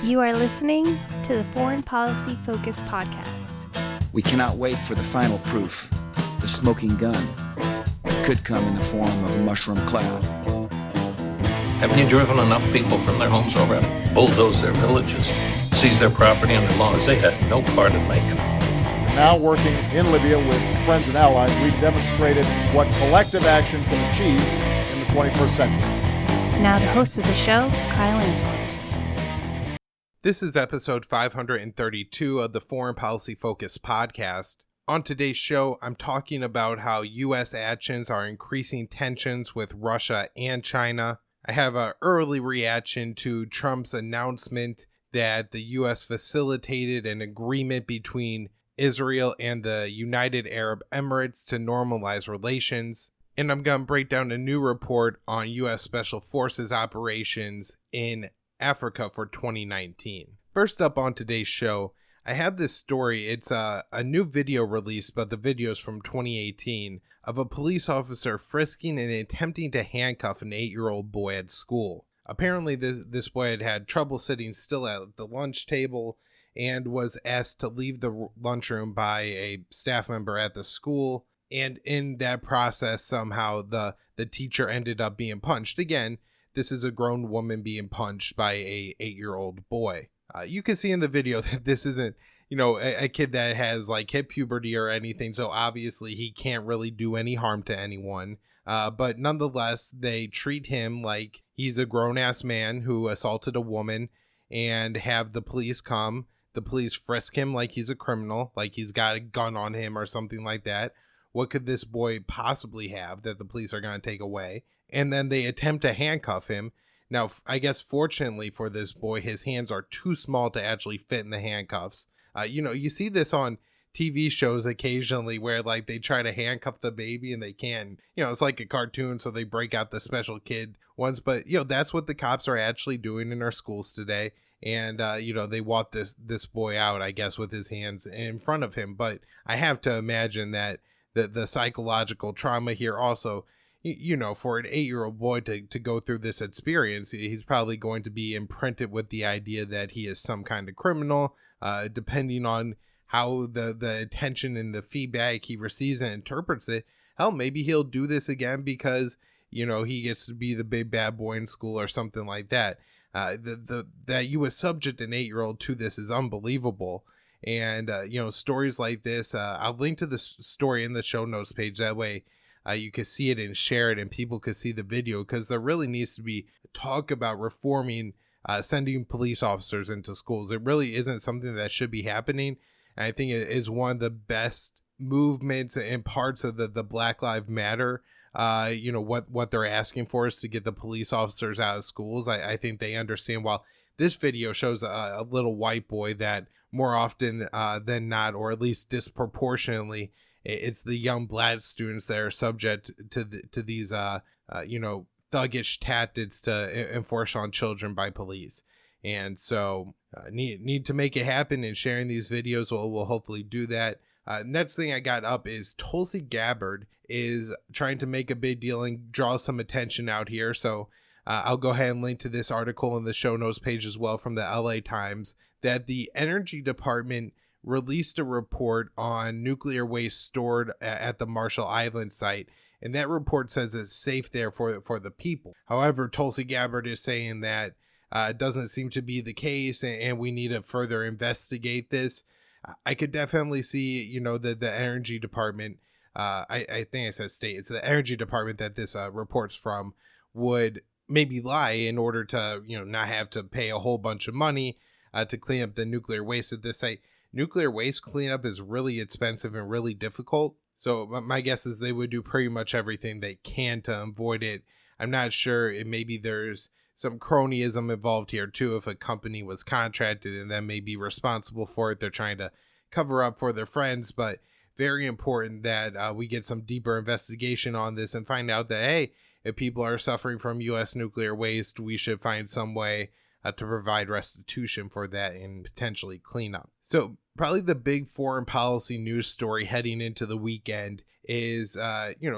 You are listening to the Foreign Policy Focus podcast. We cannot wait for the final proof. The smoking gun could come in the form of a mushroom cloud. Haven't you driven enough people from their homes already? Bulldoze their villages, seize their property and their laws. They had no part in making it. Now working in Libya with friends and allies, we've demonstrated what collective action can achieve in the 21st century. Now the host of the show, Kyle Insel. This is episode 532 of the Foreign Policy Focus podcast. On today's show, I'm talking about how U.S. actions are increasing tensions with Russia and China. I have an early reaction to Trump's announcement that the U.S. facilitated an agreement between Israel and the United Arab Emirates to normalize relations. And I'm going to break down a new report on U.S. Special Forces operations in Africa for 2019. First up on today's show, I have this story. It's a new video release, but the video's from 2018 of a police officer frisking and attempting to handcuff an 8-year-old boy at school. Apparently, this boy had trouble sitting still at the lunch table and was asked to leave the lunchroom by a staff member at the school. And in that process, somehow the teacher ended up being punched. Again, this is a grown woman being punched by a 8-year-old boy. You can see in the video that this isn't, a kid that has like hit puberty or anything. So obviously he can't really do any harm to anyone. But nonetheless, they treat him like he's a grown-ass man who assaulted a woman and have the police come. The police frisk him like he's a criminal, like he's got a gun on him or something like that. What could this boy possibly have that the police are going to take away? And then they attempt to handcuff him. Now, I guess fortunately for this boy, his hands are too small to actually fit in the handcuffs. You see this on TV shows occasionally where like they try to handcuff the baby and they can't. It's like a cartoon, so they break out the special kid ones. But, that's what the cops are actually doing in our schools today. And, they want this boy out, I guess, with his hands in front of him. But I have to imagine that the psychological trauma here also, for an 8-year-old boy to go through this experience, he's probably going to be imprinted with the idea that he is some kind of criminal, depending on how the attention and the feedback he receives and interprets it. Hell, maybe he'll do this again because, he gets to be the big bad boy in school or something like that. That you would subject an 8-year-old to this is unbelievable. And, stories like this, I'll link to the story in the show notes page. That way you can see it and share it and people can see the video, because there really needs to be talk about reforming, sending police officers into schools. It really isn't something that should be happening. And I think it is one of the best movements and parts of the Black Lives Matter. What they're asking for is to get the police officers out of schools. I think they understand. While this video shows a little white boy, that more often than not, or at least disproportionately, it's the young black students that are subject to these thuggish tactics to enforce on children by police. And so need to make it happen, and sharing these videos will hopefully do that. Next thing I got up is Tulsi Gabbard is trying to make a big deal and draw some attention out here. So I'll go ahead and link to this article in the show notes page as well from the LA Times, that the Energy Department released a report on nuclear waste stored at the Marshall Islands site. And that report says it's safe there for the people. However, Tulsi Gabbard is saying that it doesn't seem to be the case, and we need to further investigate this. I could definitely see, the Energy Department, I think it says state, it's the Energy Department that this reports from, would maybe lie in order to, not have to pay a whole bunch of money to clean up the nuclear waste at this site. Nuclear waste cleanup is really expensive and really difficult. So my guess is they would do pretty much everything they can to avoid it. I'm not sure. Maybe there's some cronyism involved here too. If a company was contracted and then may be responsible for it, they're trying to cover up for their friends. But very important that we get some deeper investigation on this and find out that, hey, if people are suffering from U.S. nuclear waste, we should find some way to provide restitution for that and potentially clean up. So probably the big foreign policy news story heading into the weekend is,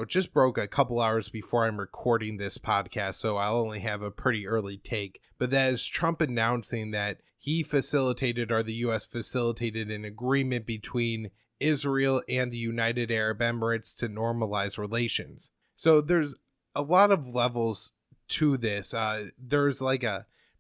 just broke a couple hours before I'm recording this podcast, so I'll only have a pretty early take. But that is Trump announcing that he facilitated, or the U.S. facilitated, an agreement between Israel and the United Arab Emirates to normalize relations. So there's a lot of levels to this. There's like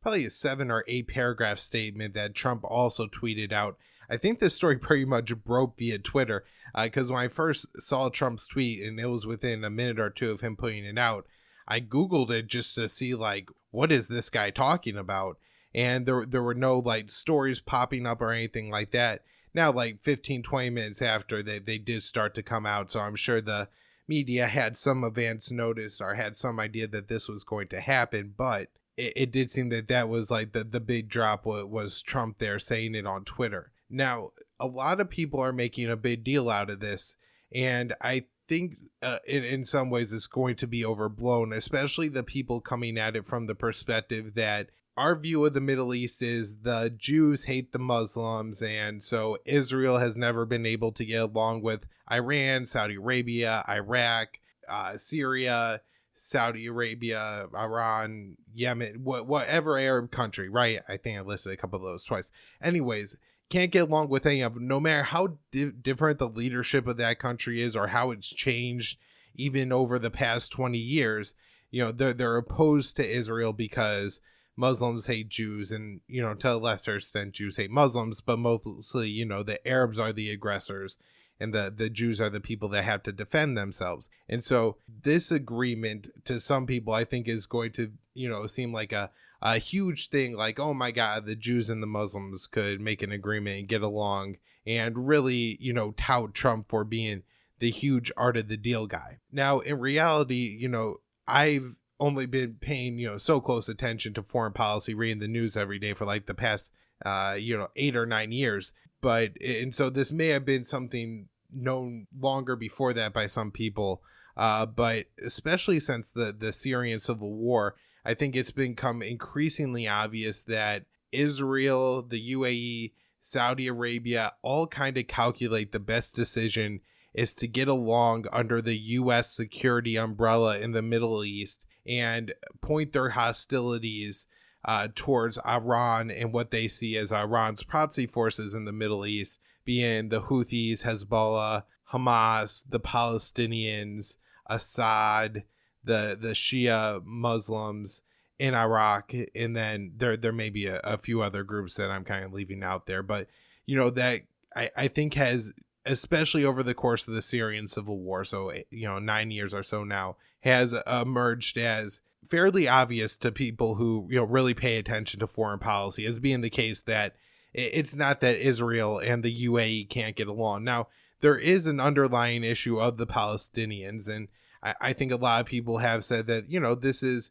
probably a 7 or 8 paragraph statement that Trump also tweeted out. I think this story pretty much broke via Twitter, because when I first saw Trump's tweet, and it was within a minute or two of him putting it out, I Googled it just to see, like, what is this guy talking about? And there were no, like, stories popping up or anything like that. Now, like 15, 20 minutes after, they did start to come out, so I'm sure the media had some advance notice or had some idea that this was going to happen, but it did seem that was like the big drop was Trump there saying it on Twitter. Now, a lot of people are making a big deal out of this, and I think in some ways it's going to be overblown, especially the people coming at it from the perspective that our view of the Middle East is the Jews hate the Muslims, and so Israel has never been able to get along with Iran, Saudi Arabia, Iraq, Syria, Saudi Arabia, Iran, Yemen, whatever Arab country, right? I think I listed a couple of those twice. Anyways, can't get along with any of them, no matter how different the leadership of that country is or how it's changed even over the past 20 years. They're opposed to Israel because Muslims hate Jews, and, to a lesser extent, Jews hate Muslims, but mostly, the Arabs are the aggressors and the Jews are the people that have to defend themselves. And so this agreement, to some people, I think is going to, seem like a huge thing, like, oh my God, the Jews and the Muslims could make an agreement and get along, and really, tout Trump for being the huge art of the deal guy. Now, in reality, I've only been paying, so close attention to foreign policy, reading the news every day for like the past, 8 or 9 years. And so this may have been something known longer before that by some people. But especially since the Syrian civil war, I think it's become increasingly obvious that Israel, the UAE, Saudi Arabia, all kind of calculate the best decision is to get along under the U.S. security umbrella in the Middle East and point their hostilities towards Iran and what they see as Iran's proxy forces in the Middle East, being the Houthis, Hezbollah, Hamas, the Palestinians, Assad, the Shia Muslims in Iraq, and then there may be a few other groups that I'm kind of leaving out there, but that I think has, especially over the course of the Syrian civil war, so 9 years or so now, has emerged as fairly obvious to people who really pay attention to foreign policy as being the case that it's not that Israel and the UAE can't get along. Now, there is an underlying issue of the Palestinians, and I think a lot of people have said that this is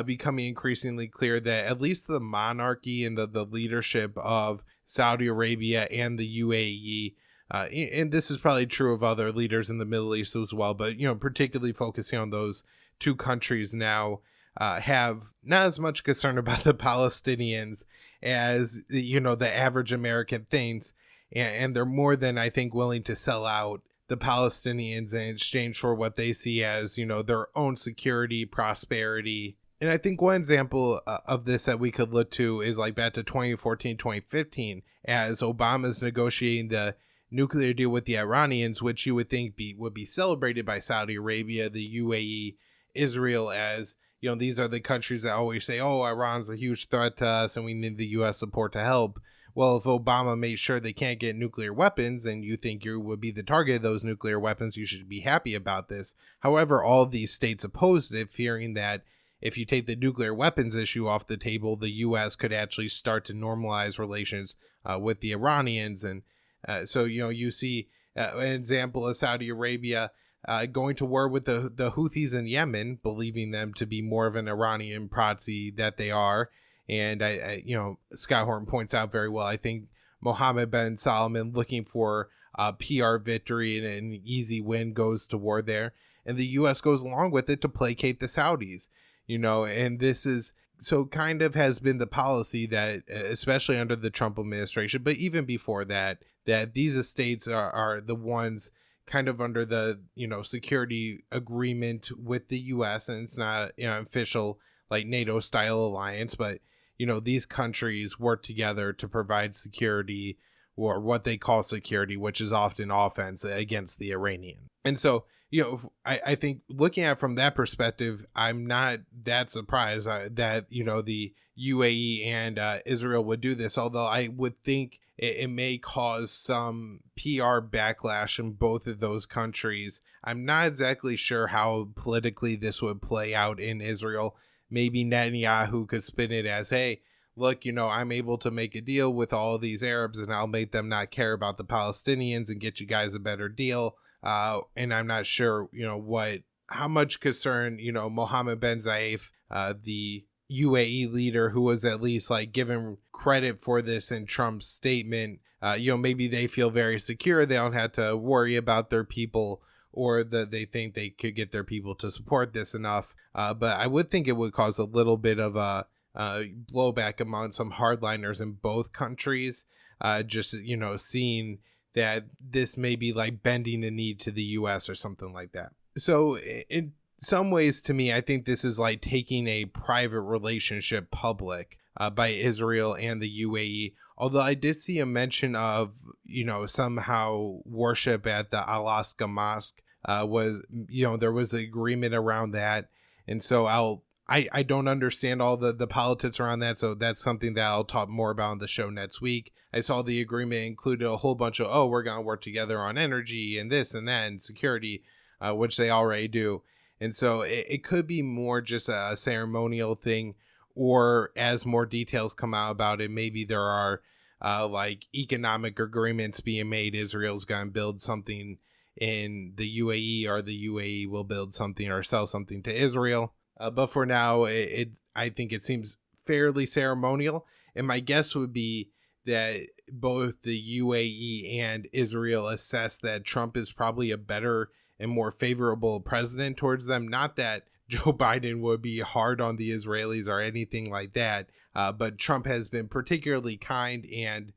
becoming increasingly clear that at least the monarchy and the leadership of Saudi Arabia and the UAE, and this is probably true of other leaders in the Middle East as well, but particularly focusing on those two countries now, have not as much concern about the Palestinians as the average American thinks, and they're more than, I think, willing to sell out the Palestinians in exchange for what they see as their own security, prosperity. And I think one example of this that we could look to is like back to 2014, 2015, as Obama's negotiating the nuclear deal with the Iranians, which you would think would be celebrated by Saudi Arabia, the UAE, Israel, as these are the countries that always say, oh, Iran's a huge threat to us and we need the U.S. support to help. Well, if Obama made sure they can't get nuclear weapons and you think you would be the target of those nuclear weapons, you should be happy about this. However, all of these states opposed it, fearing that if you take the nuclear weapons issue off the table, the U.S. could actually start to normalize relations with the Iranians. And so, you see an example of Saudi Arabia going to war with the Houthis in Yemen, believing them to be more of an Iranian proxy that they are. And Scott Horton points out very well, I think Mohammed bin Salman, looking for a PR victory and an easy win, goes to war there. And the U.S. goes along with it to placate the Saudis, and this is so kind of has been the policy that, especially under the Trump administration, but even before that, that these estates are the ones kind of under the, security agreement with the U.S. And it's not, official like NATO style alliance, but, these countries work together to provide security, or what they call security, which is often offense against the Iranian. And so, I think looking at it from that perspective, I'm not that surprised that, the UAE and Israel would do this, although I would think it may cause some PR backlash in both of those countries. I'm not exactly sure how politically this would play out in Israel. Maybe Netanyahu could spin it as, hey, look, I'm able to make a deal with all these Arabs and I'll make them not care about the Palestinians and get you guys a better deal. And I'm not sure, how much concern, Mohammed bin Zayed, the UAE leader, who was at least like given credit for this in Trump's statement, maybe they feel very secure. They don't have to worry about their people, or that they think they could get their people to support this enough. But I would think it would cause a little bit of a blowback among some hardliners in both countries, just seeing that this may be like bending a knee to the US or something like that. So in some ways, to me, I think this is like taking a private relationship public by Israel and the UAE. Although I did see a mention of, somehow worship at the Al-Aqsa Mosque was, there was an agreement around that. And so I don't understand all the politics around that, so that's something that I'll talk more about on the show next week. I saw the agreement included a whole bunch of, we're going to work together on energy and this and that and security, which they already do. And so it could be more just a ceremonial thing, or as more details come out about it, maybe there are like economic agreements being made. Israel's going to build something in the UAE, or the UAE will build something or sell something to Israel. But for now, I think it seems fairly ceremonial. And my guess would be that both the UAE and Israel assess that Trump is probably a better and more favorable president towards them. Not that Joe Biden would be hard on the Israelis or anything like that, but Trump has been particularly kind and,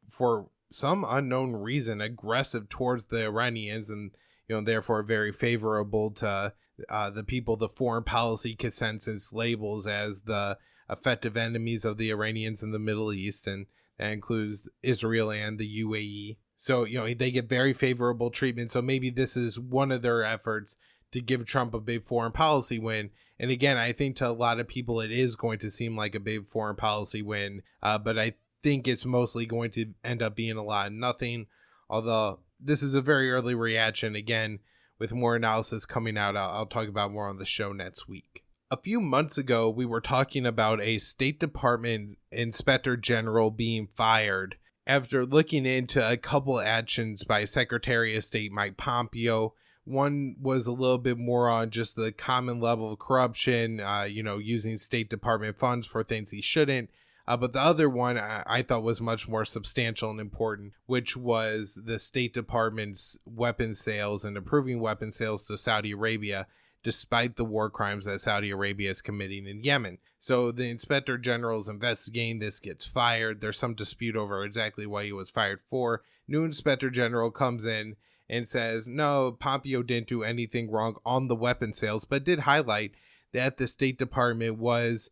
for some unknown reason, aggressive towards the Iranians, and therefore very favorable to the people the foreign policy consensus labels as the effective enemies of the Iranians in the Middle East, and that includes Israel and the UAE. So, they get very favorable treatment. So maybe this is one of their efforts to give Trump a big foreign policy win. And again, I think to a lot of people, it is going to seem like a big foreign policy win. But I think it's mostly going to end up being a lot of nothing. Although this is a very early reaction. Again, with more analysis coming out, I'll talk about more on the show next week. A few months ago, we were talking about a State Department Inspector General being fired after looking into a couple actions by Secretary of State Mike Pompeo. One was a little bit more on just the common level of corruption, using State Department funds for things he shouldn't. But the other one I thought was much more substantial and important, which was the State Department's weapons sales and approving weapons sales to Saudi Arabia, despite the war crimes that Saudi Arabia is committing in Yemen. So the Inspector General is investigating this, gets fired. There's some dispute over exactly what he was fired for. New Inspector General comes in and says, no, Pompeo didn't do anything wrong on the weapon sales, but did highlight that the State Department was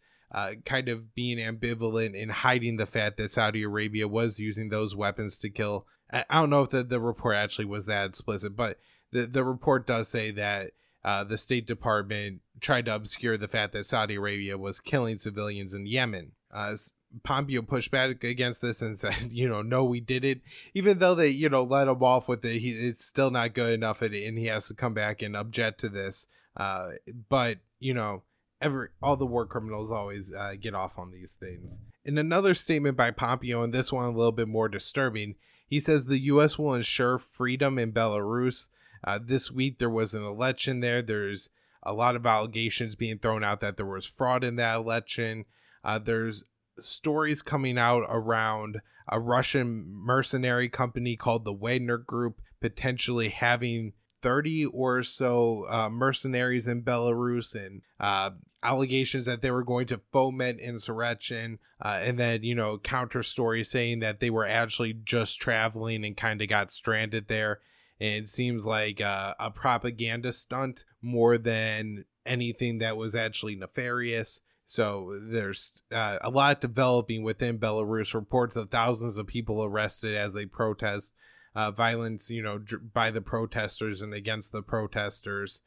kind of being ambivalent in hiding the fact that Saudi Arabia was using those weapons to kill. I don't know if the report actually was that explicit, but the report does say that the State Department tried to obscure the fact that Saudi Arabia was killing civilians in Yemen. Pompeo pushed back against this and said, no, we didn't. Even though they, let him off with it, it's still not good enough, and he has to come back and object to this. But, all the war criminals always get off on these things. In another statement by Pompeo, and this one a little bit more disturbing, he says the U.S. will ensure freedom in Belarus. This week there was an election there. There's a lot of allegations being thrown out that there was fraud in that election. There's stories coming out around a Russian mercenary company called the Wagner Group potentially having 30 or so mercenaries in Belarus, and allegations that they were going to foment insurrection, and then, counter stories saying that they were actually just traveling and kind of got stranded there. And it seems like a propaganda stunt more than anything that was actually nefarious. So there's a lot developing within Belarus. Reports of thousands of people arrested as they protest. Violence, by the protesters and against the protesters.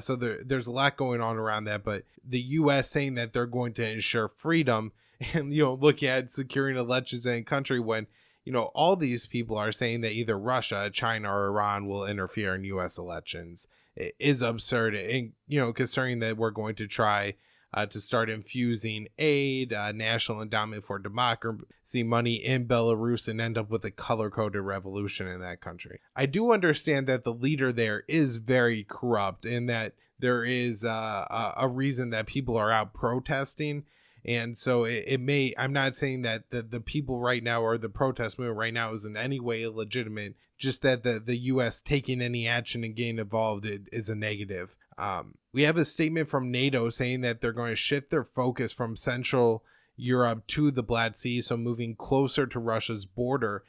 So there's a lot going on around that. But the U.S. saying that they're going to ensure freedom and, look at securing elections in a country when, all these people are saying that either Russia, China, or Iran will interfere in U.S. elections, it is absurd. And, concerning that we're going to try to start infusing aid, National Endowment for Democracy money in Belarus, and end up with a color-coded revolution in that country. I do understand that the leader there is very corrupt, and that there is a reason that people are out protesting. And so it may, I'm not saying that the people right now, or the protest movement right now, is in any way illegitimate, just that the U.S. taking any action and getting involved is a negative. We have a statement from NATO saying that they're going to shift their focus from Central Europe to the Black Sea, so moving closer to Russia's border.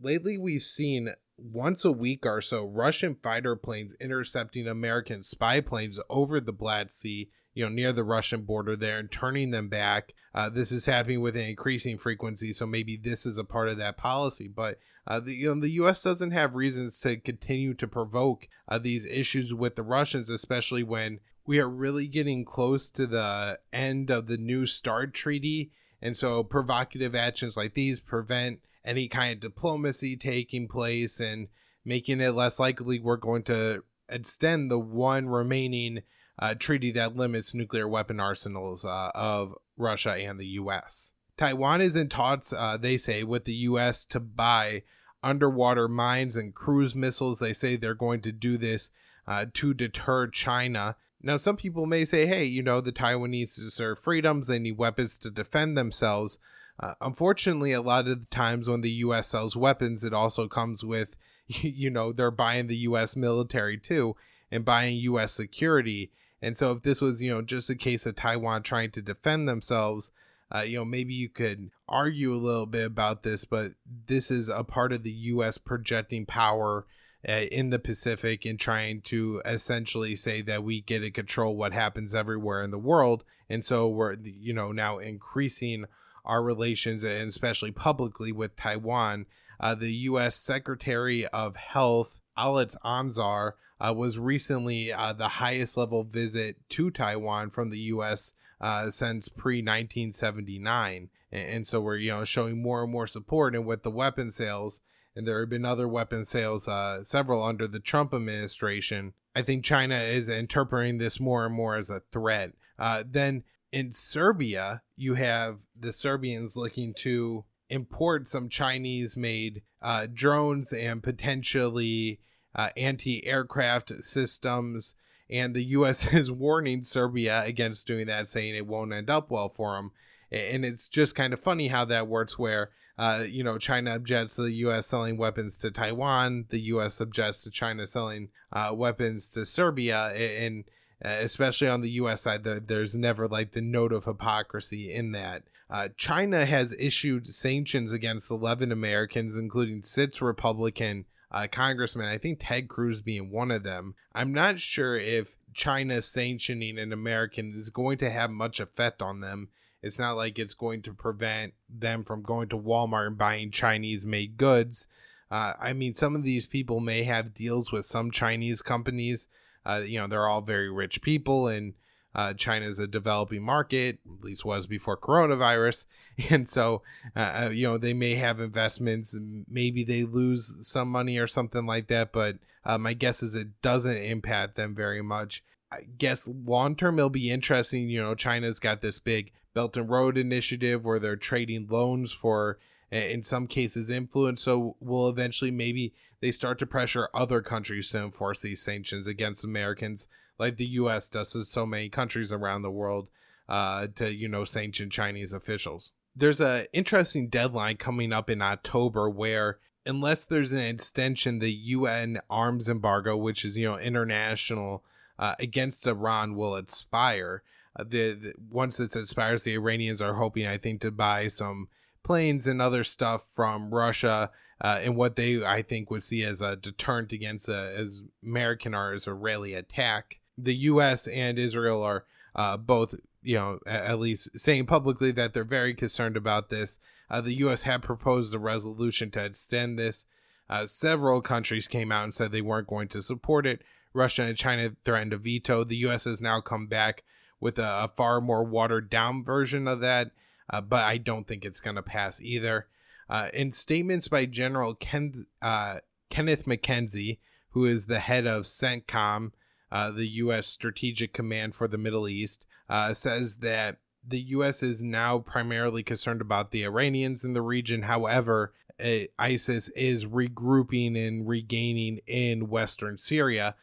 Lately, we've seen once a week or so Russian fighter planes intercepting American spy planes over the Black Sea, near the Russian border there, and turning them back. This is happening with an increasing frequency, so maybe this is a part of that policy. But the U.S. doesn't have reasons to continue to provoke these issues with the Russians, especially when we are really getting close to the end of the New START treaty. And so provocative actions like these prevent any kind of diplomacy taking place, and making it less likely we're going to extend the one remaining treaty that limits nuclear weapon arsenals of Russia and the U.S. Taiwan is in talks, they say, with the U.S. to buy underwater mines and cruise missiles. They say they're going to do this to deter China. Now, some people may say, hey, the Taiwanese deserve freedoms. They need weapons to defend themselves. Unfortunately, a lot of the times when the U.S. sells weapons, it also comes with, they're buying the U.S. military too, and buying U.S. security. And so if this was, just a case of Taiwan trying to defend themselves, maybe you could argue a little bit about this, but this is a part of the U.S. projecting power in the Pacific and trying to essentially say that we get to control what happens everywhere in the world. And so we're, now increasing our relations, and especially publicly, with Taiwan. The U.S. Secretary of Health, Alex Azar, was recently the highest level visit to Taiwan from the U.S. Since pre-1979. And so we're, showing more and more support. And with the weapon sales, and there have been other weapon sales, several under the Trump administration, I think China is interpreting this more and more as a threat. Then in Serbia, you have the Serbians looking to import some Chinese-made drones and potentially anti-aircraft systems, and the U.S. is warning Serbia against doing that, saying it won't end up well for them. And it's just kind of funny how that works, where China objects to the U.S. selling weapons to Taiwan, the U.S. objects to China selling weapons to Serbia, and especially on the U.S. side, there's never like the note of hypocrisy in that. China has issued sanctions against 11 Americans, including 6 Republican congressmen, I think Ted Cruz being one of them. I'm not sure if China sanctioning an American is going to have much effect on them. It's not like it's going to prevent them from going to Walmart and buying Chinese-made goods. I mean, some of these people may have deals with some Chinese companies. They're all very rich people, and China is a developing market, at least was before coronavirus. And so, they may have investments, maybe they lose some money or something like that. But my guess is it doesn't impact them very much. I guess long term, it'll be interesting. China's got this big Belt and Road initiative where they're trading loans for, in some cases, influence. So will eventually maybe they start to pressure other countries to enforce these sanctions against Americans, like the U.S. does to so many countries around the world, to, sanction Chinese officials. There's an interesting deadline coming up in October where unless there's an extension, the UN arms embargo, which is, international, against Iran will expire. Once it expires, the Iranians are hoping, I think, to buy some planes and other stuff from Russia, and what they, I think, would see as a deterrent against as American or Israeli attack. The U.S. and Israel are both, at least saying publicly that they're very concerned about this. The U.S. had proposed a resolution to extend this. Several countries came out and said they weren't going to support it. Russia and China threatened a veto. The U.S. has now come back with a far more watered down version of that, but I don't think it's going to pass either. In statements by General Kenneth McKenzie, who is the head of CENTCOM, the U.S. Strategic Command for the Middle East, says that the U.S. is now primarily concerned about the Iranians in the region. However, ISIS is regrouping and regaining in Western Syria.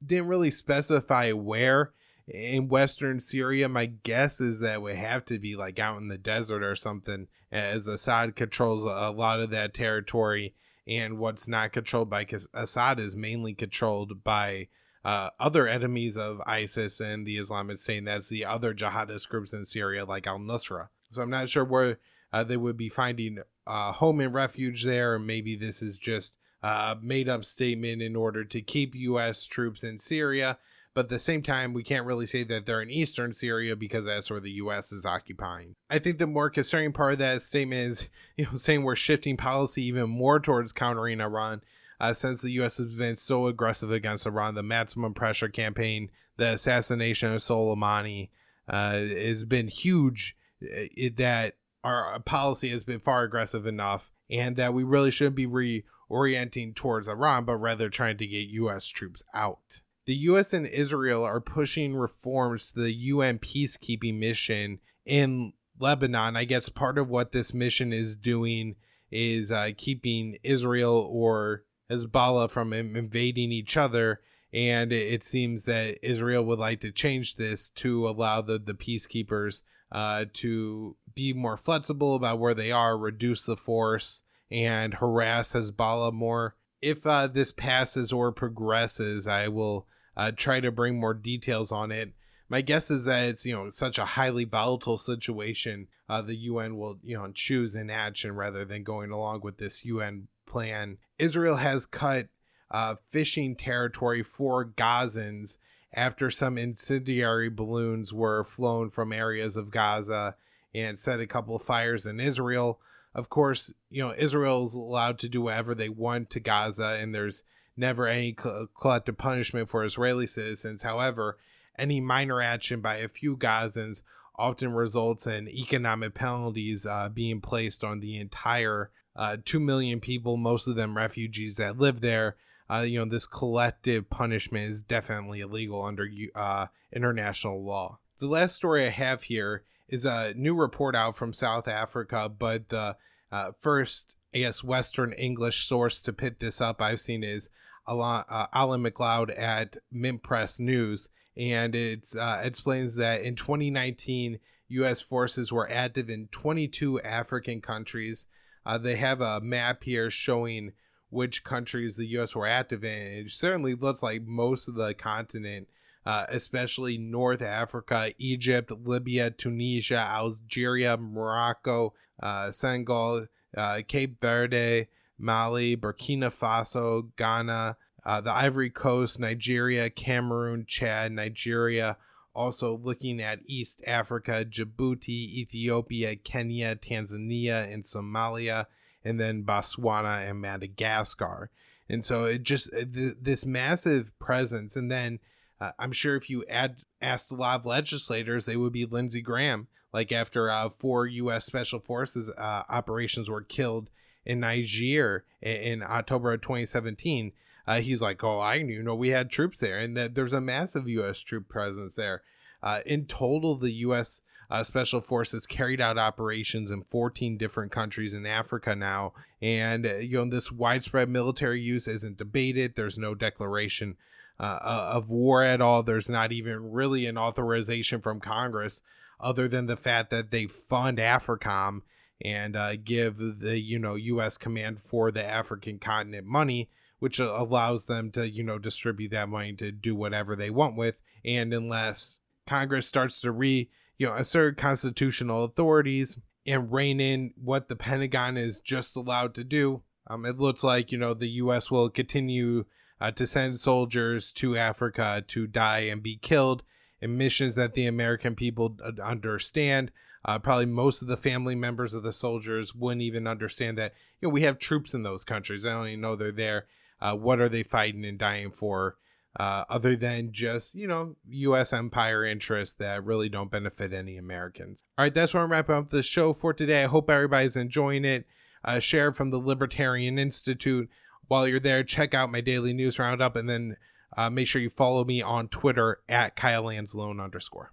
Didn't really specify where in Western Syria. My guess is that it would have to be like out in the desert or something, as Assad controls a lot of that territory, and what's not controlled by Assad is mainly controlled by other enemies of ISIS and the Islamic State, and that's the other jihadist groups in Syria like al-Nusra. So I'm not sure where they would be finding home and refuge there, or maybe this is just a made up statement in order to keep U.S. troops in Syria. But at the same time, we can't really say that they're in eastern Syria because that's where the U.S. is occupying. I think the more concerning part of that statement is, saying we're shifting policy even more towards countering Iran. Since the U.S. has been so aggressive against Iran, the maximum pressure campaign, the assassination of Soleimani, has been huge, that our policy has been far aggressive enough, and that we really shouldn't be reorienting towards Iran, but rather trying to get U.S. troops out. The U.S. and Israel are pushing reforms to the UN peacekeeping mission in Lebanon. I guess part of what this mission is doing is keeping Israel or Hezbollah from invading each other, and it seems that Israel would like to change this to allow the peacekeepers to be more flexible about where they are, reduce the force, and harass Hezbollah more. If this passes or progresses, I will try to bring more details on it. My guess is that it's such a highly volatile situation, the UN will choose inaction rather than going along with this UN plan. Israel has cut fishing territory for Gazans after some incendiary balloons were flown from areas of Gaza and set a couple of fires in Israel. Of course, Israel's allowed to do whatever they want to Gaza, and there's never any collective punishment for Israeli citizens. However, any minor action by a few Gazans often results in economic penalties being placed on the entire 2 million people, most of them refugees that live there. This collective punishment is definitely illegal under international law. The last story I have here is a new report out from South Africa, but the first, Western English source to pick this up I've seen is Alan McLeod at Mint Press News, and it explains that in 2019, U.S. forces were active in 22 African countries. They have a map here showing which countries the U.S. were active in. It certainly looks like most of the continent, especially North Africa, Egypt, Libya, Tunisia, Algeria, Morocco, Senegal, Cape Verde, Mali, Burkina Faso, Ghana, the Ivory Coast, Nigeria, Cameroon, Chad, Nigeria. Also looking at East Africa, Djibouti, Ethiopia, Kenya, Tanzania, and Somalia, and then Botswana and Madagascar. And so it just this massive presence. And then I'm sure if you asked a lot of legislators, they would be Lindsey Graham. Like after 4 U.S. Special Forces operations were killed in Niger in October of 2017, he's like, oh, I didn't even know we had troops there. And that there's a massive U.S. troop presence there. In total, the U.S. Special Forces carried out operations in 14 different countries in Africa now. And, this widespread military use isn't debated. There's no declaration of war at all. There's not even really an authorization from Congress other than the fact that they fund AFRICOM. and give the, U.S. command for the African continent money, which allows them to, distribute that money to do whatever they want with. And unless Congress starts to assert constitutional authorities and rein in what the Pentagon is just allowed to do, it looks like, the U.S. will continue to send soldiers to Africa to die and be killed in missions that the American people understand. Probably most of the family members of the soldiers wouldn't even understand that, we have troops in those countries. I don't even know they're there. What are they fighting and dying for? Other than just, U.S. empire interests that really don't benefit any Americans. All right, that's where I'm wrapping up the show for today. I hope everybody's enjoying it. Share from the Libertarian Institute. While you're there, check out my daily news roundup, and then make sure you follow me on Twitter at KyleAnsLone_.